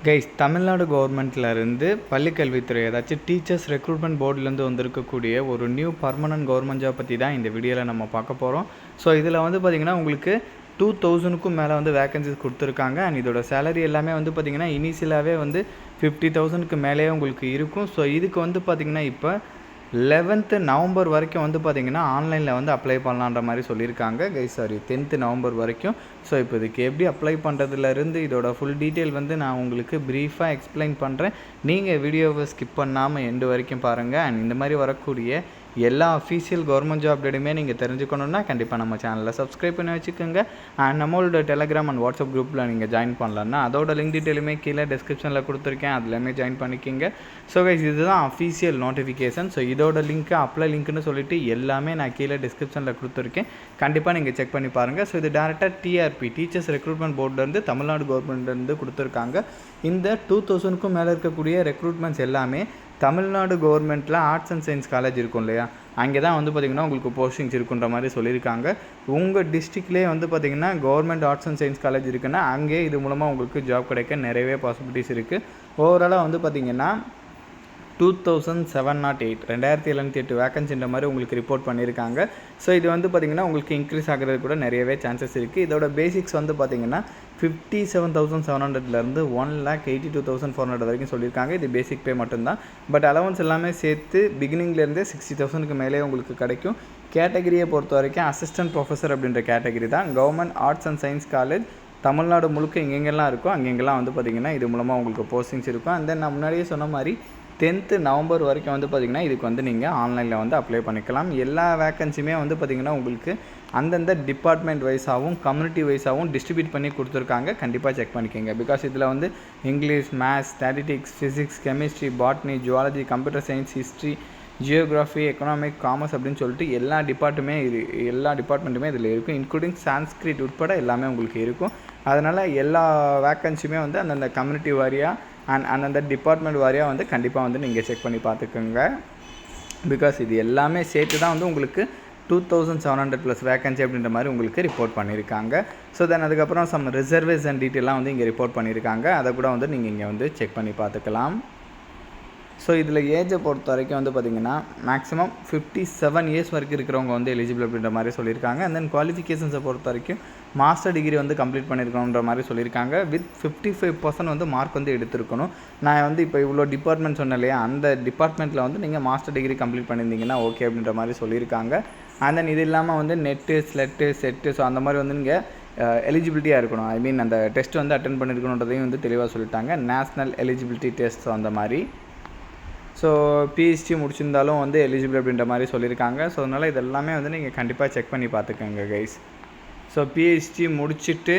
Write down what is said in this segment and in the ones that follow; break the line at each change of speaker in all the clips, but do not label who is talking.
Guys, Tamil Nadu கவர்மெண்ட்லேருந்து பள்ளிக்கல்வித்துறை ஏதாச்சும் டீச்சர்ஸ் ரெக்ரூட்மெண்ட் போர்டிலேருந்து வந்திருக்கக்கூடிய ஒரு நியூ பர்மனன்ட் கவர்மெண்ட் ஜாப் பற்றி தான் இந்த வீடியோவில் நம்ம பார்க்க போகிறோம். ஸோ இதில் வந்து பார்த்திங்கன்னா உங்களுக்கு 2000க்கும் மேலே வந்து வேகன்சிஸ் கொடுத்துருக்காங்க. அண்ட் இதோட சேலரி எல்லாமே வந்து பார்த்திங்கன்னா இனிஷியலாகவே வந்து 50,000க்கு மேலேயே உங்களுக்கு இருக்கும். ஸோ இதுக்கு வந்து பார்த்திங்கன்னா இப்போ 11th நவம்பர் வரைக்கும் வந்து பார்த்திங்கன்னா ஆன்லைனில் வந்து அப்ளை பண்ணலான்ற மாதிரி சொல்லியிருக்காங்க. 10th நவம்பர் வரைக்கும். ஸோ இப்போ இதுக்கு எப்படி அப்ளை பண்ணுறதுலேருந்து இதோட ஃபுல் டீட்டெயில் வந்து நான் உங்களுக்கு ப்ரீஃபாக எக்ஸ்பிளைன் பண்ணுறேன். நீங்கள் வீடியோவை ஸ்கிப் பண்ணாமல் எண்டு வரைக்கும் பாருங்கள். அண்ட் இந்த மாதிரி வரக்கூடிய எல்லா அஃபீஷியல் கவர்மெண்ட் ஜாப் அப்டேட்டுமே நீங்கள் தெரிஞ்சுக்கணுன்னா கண்டிப்பாக நம்ம சேனலில் சப்ஸ்கிரைப் பண்ணி வச்சுக்கோங்க. அண்ட் நம்மளோட டெலகிராம் அண்ட் வாட்ஸ்அப் குரூப்பில் நீங்கள் ஜாயின் பண்ணலான்னா அதோட லிங்க் டீட்டெயிலுமே கீழே டிஸ்கிரிப்ஷனில் கொடுத்துருக்கேன், அதுலேயுமே ஜாயின் பண்ணிக்கிங்க. ஸோ கைஸ், இதுதான் அஃபீஷியல் நோட்டிஃபிகேஷன். ஸோ இதோட லிங்க்கு அப்ளை லிங்க்னு சொல்லிட்டு எல்லாமே நான் கீழே டிஸ்கிரிப்ஷனில் கொடுத்துருக்கேன், கண்டிப்பாக நீங்கள் செக் பண்ணி பாருங்கள். ஸோ இது டேரெக்டாக டிஆர்பி டீச்சர்ஸ் ரெக்ரூட்மெண்ட் போர்டுலேருந்து தமிழ்நாடு கவர்மெண்ட்லேருந்து கொடுத்துருக்காங்க. இந்த 2000க்கும் மேலே இருக்கக்கூடிய ரெக்ரூட்மெண்ட்ஸ் எல்லாமே தமிழ்நாடு கவர்மெண்ட்டில் ஆர்ட்ஸ் அண்ட் சயின்ஸ் காலேஜ் இருக்கும் இல்லையா, அங்கே தான் வந்து பார்த்திங்கன்னா உங்களுக்கு போஸ்டிங்ஸ் இருக்குன்ற மாதிரி சொல்லியிருக்காங்க. உங்கள் டிஸ்ட்ரிக்ட்லேயே வந்து பார்த்திங்கன்னா government arts and science college இருக்குன்னா அங்கே இது மூலமாக உங்களுக்கு ஜாப் கிடைக்க நிறையவே பாசிபிலிட்டிஸ் இருக்குது. ஓவராலாக வந்து பார்த்திங்கன்னா 2708 வேக்கன்சின்ற மாதிரி உங்களுக்கு ரிப்போர்ட் பண்ணியிருக்காங்க. ஸோ இது வந்து பார்த்திங்கன்னா உங்களுக்கு இன்க்ரீஸ் ஆகிறது கூட நிறையவே சான்சஸ் இருக்குது. இதோட பேசிக்ஸ் வந்து பார்த்திங்கன்னா 57,700லேருந்து 1,82,400 வரைக்கும் சொல்லியிருக்காங்க. இது பேசிக் பே மட்டும்தான். பட் அலவன்ஸ் எல்லாமே சேர்த்து பிகினிங்லேருந்தே 60,000க்கு மேலே உங்களுக்கு கிடைக்கும். கேட்டகிரியை பொறுத்த வரைக்கும் அசிஸ்டன்ட் ப்ரொஃபஸர் அப்படின்ற கேட்டகிரி தான். Government arts and science college Tamil Nadu முழுக்க எங்கெங்கெல்லாம் இருக்கோ அங்கெங்கெல்லாம் வந்து பார்த்திங்கன்னா இது மூலமாக உங்களுக்கு போஸ்டிங்ஸ் இருக்கும். அண்ட் தென் நான் முன்னாடியே சொன்ன மாதிரி 10th நவம்பர் வரைக்கும் வந்து பார்த்திங்கன்னா இதுக்கு வந்து நீங்கள் ஆன்லைனில் வந்து அப்ளை பண்ணிக்கலாம். எல்லா வேக்கன்சியுமே வந்து பார்த்திங்கன்னா உங்களுக்கு அந்தந்த டிபார்ட்மெண்ட் வைஸாகவும் கம்யூனிட்டி வைஸாகவும் டிஸ்ட்ரிபியூட் பண்ணி கொடுத்துருக்காங்க. கண்டிப்பாக செக் பண்ணிக்கோங்க. பிகாஸ் இதில் வந்து English, maths, statistics, physics, chemistry, botany, zoology, computer science, history, geography, economic, commerce அப்படின்னு சொல்லிட்டு எல்லா டிபார்ட்மெண்ட்டுமே இதில் இருக்கும். இன்க்ளூடிங் சான்ஸ்கிரிட் உட்பட எல்லாமே உங்களுக்கு இருக்கும். அதனால் எல்லா வேக்கன்சியுமே வந்து அந்தந்த கம்யூனிட்டி வாரியாக அந்தந்த டிபார்ட்மெண்ட் வாரியாக வந்து கண்டிப்பாக வந்து நீங்கள் செக் பண்ணி பார்த்துக்கோங்க. பிகாஸ் இது எல்லாமே சேர்த்து தான் வந்து உங்களுக்கு 2700+ வேக்கன்சி அப்படின்ற மாதிரி உங்களுக்கு ரிப்போர்ட் பண்ணியிருக்காங்க. ஸோ தென் அதுக்கப்புறம் சம் ரிசர்வேஷன் டீட்டெயிலாம் வந்து இங்கே ரிப்போர்ட் பண்ணியிருக்காங்க. அதை கூட வந்து நீங்கள் இங்கே வந்து செக் பண்ணி பார்த்துக்கலாம். ஸோ இதில் ஏஜை பொறுத்த வரைக்கும் வந்து பார்த்திங்கன்னா மேக்ஸிமம் 57 இயர்ஸ் வரைக்கும் இருக்கிறவங்க வந்து எலிஜிபிள் அப்படின்ற மாதிரி சொல்லியிருக்காங்க. அண்ட் தென் குவாலிஃபிகேஷன்ஸை பொறுத்த வரைக்கும் மாஸ்டர் டிகிரி வந்து கம்ப்ளீட் பண்ணியிருக்கணுன்ற மாதிரி சொல்லியிருக்காங்க. வித் 55% வந்து மார்க் வந்து எடுத்துருக்கணும். நான் வந்து இப்போ இவ்வளோ டிபார்ட்மெண்ட் சொன்னேன் இல்லையா, அந்த டிபார்ட்மெண்ட்டில் வந்து நீங்கள் மாஸ்டர் டிகிரி கம்ப்ளீட் பண்ணியிருந்தீங்கன்னா ஓகே அப்படின்ற மாதிரி சொல்லியிருக்காங்க. அண்ட் தென் இது இல்லாமல் வந்து நெட்டு, ஸ்லெட்டு, செட்டு, ஸோ அந்த மாதிரி வந்து நீங்கள் எலிஜிபிலிட்டியாக இருக்கணும். ஐ மீன் அந்த டெஸ்ட் வந்து அட்டென்ட் பண்ணியிருக்கணுன்றதையும் வந்து தெளிவாக சொல்லிட்டாங்க. நேஷ்னல் எலிஜிபிலிட்டி டெஸ்ட் அந்த மாதிரி. ஸோ பிஹெச்டி முடிச்சிருந்தாலும் வந்து எலிஜிபிள் அப்படின்ற மாதிரி சொல்லியிருக்காங்க. ஸோ அதனால் இதெல்லாமே வந்து நீங்கள் கண்டிப்பாக செக் பண்ணி பார்த்துக்கோங்க கைஸ். ஸோ பிஹெச்டி முடிச்சுட்டு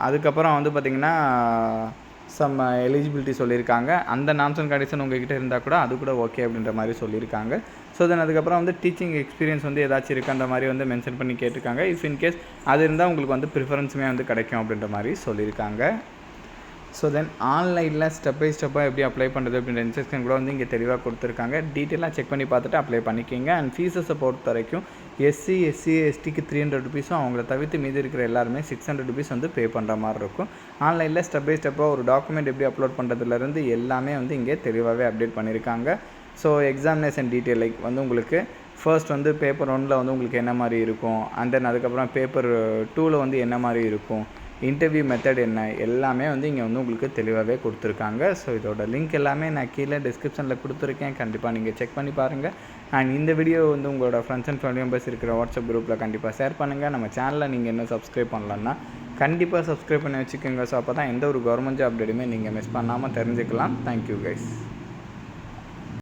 அதுக்கப்புறம் வந்து பார்த்திங்கன்னா சம் எலிஜிபிலிட்டி சொல்லியிருக்காங்க. அந்த நார்ம்ஸ் அண்ட் கண்டிஷன் உங்கள்கிட்ட இருந்தால் கூட அது கூட ஓகே அப்படின்ற மாதிரி சொல்லியிருக்காங்க. ஸோ தென் அதுக்கப்புறம் வந்து டீச்சிங் எக்ஸ்பீரியன்ஸ் வந்து ஏதாச்சும் இருக்குன்ற மாதிரி வந்து மென்ஷன் பண்ணி கேட்டிருக்காங்க. இஃப் இன்கேஸ் அது இருந்தால் உங்களுக்கு வந்து ப்ரிஃபரன்ஸுமே வந்து கிடைக்கும் அப்படின்ற மாதிரி சொல்லியிருக்காங்க. ஸோ தென் ஆன்லைனில் ஸ்டெப் பை ஸ்டெப்பாக எப்படி அப்ளை பண்ணுறது அப்படின்ற இன்ஸ்ட்ரக்ஷன் கூட வந்து இங்கே தெளிவாக கொடுத்துருக்காங்க. டீட்டெயிலாக செக் பண்ணி பார்த்துட்டு அப்ளை பண்ணிக்கிங்க. அண்ட் ஃபீஸஸை பொறுத்த வரைக்கும் SC/SC/STக்கு 300 ருபீஸும் அவங்கள தவிர்த்து மீதி இருக்கிற எல்லாருமே 600 ருபீஸ் வந்து பே பண்ணுற மாதிரி இருக்கும். ஆன்லைனில் ஸ்டெப் பை ஸ்டெப்பாக ஒரு டாக்குமெண்ட் எப்படி அப்லோட் பண்ணுறதுலேருந்து எல்லாமே வந்து இங்கே தெளிவாகவே அப்டேட் பண்ணியிருக்காங்க. ஸோ எக்ஸாமினேஷன் டீட்டெயில் லைக் வந்து உங்களுக்கு ஃபர்ஸ்ட் வந்து பேப்பர் 1ல் வந்து உங்களுக்கு என்ன மாதிரி இருக்கும், அண்ட் தென் அதுக்கப்புறம் பேப்பர் 2ல் வந்து என்ன மாதிரி இருக்கும், இன்டர்வியூ மெத்தட் என்ன, எல்லாமே வந்து இங்கே வந்து உங்களுக்கு தெளிவாகவே கொடுத்துருக்காங்க. ஸோ இதோட லிங்க் எல்லாமே நான் கீழே டிஸ்கிரிப்ஷனில் கொடுத்துருக்கேன், கண்டிப்பாக நீங்கள் செக் பண்ணி பாருங்கள். அண்ட் இந்த வீடியோ வந்து உங்களோட ஃப்ரெண்ட்ஸ் அண்ட் ஃபேமிலி மெம்பர்ஸ் இருக்கிற வாட்ஸ்அப் குரூப்பில் கண்டிப்பாக ஷேர் பண்ணுங்கள். நம்ம சேனலில் நீங்கள் இன்னும் சப்ஸ்கிரைப் பண்ணலன்னா கண்டிப்பாக சப்ஸ்கிரைப் பண்ணி வச்சுக்கோங்க. ஸோ அப்போ தான் எந்த ஒரு கவர்மெண்ட் ஜாப் அப்டேட்டுமே நீங்கள் மிஸ் பண்ணாமல் தெரிஞ்சுக்கலாம். Thank you guys.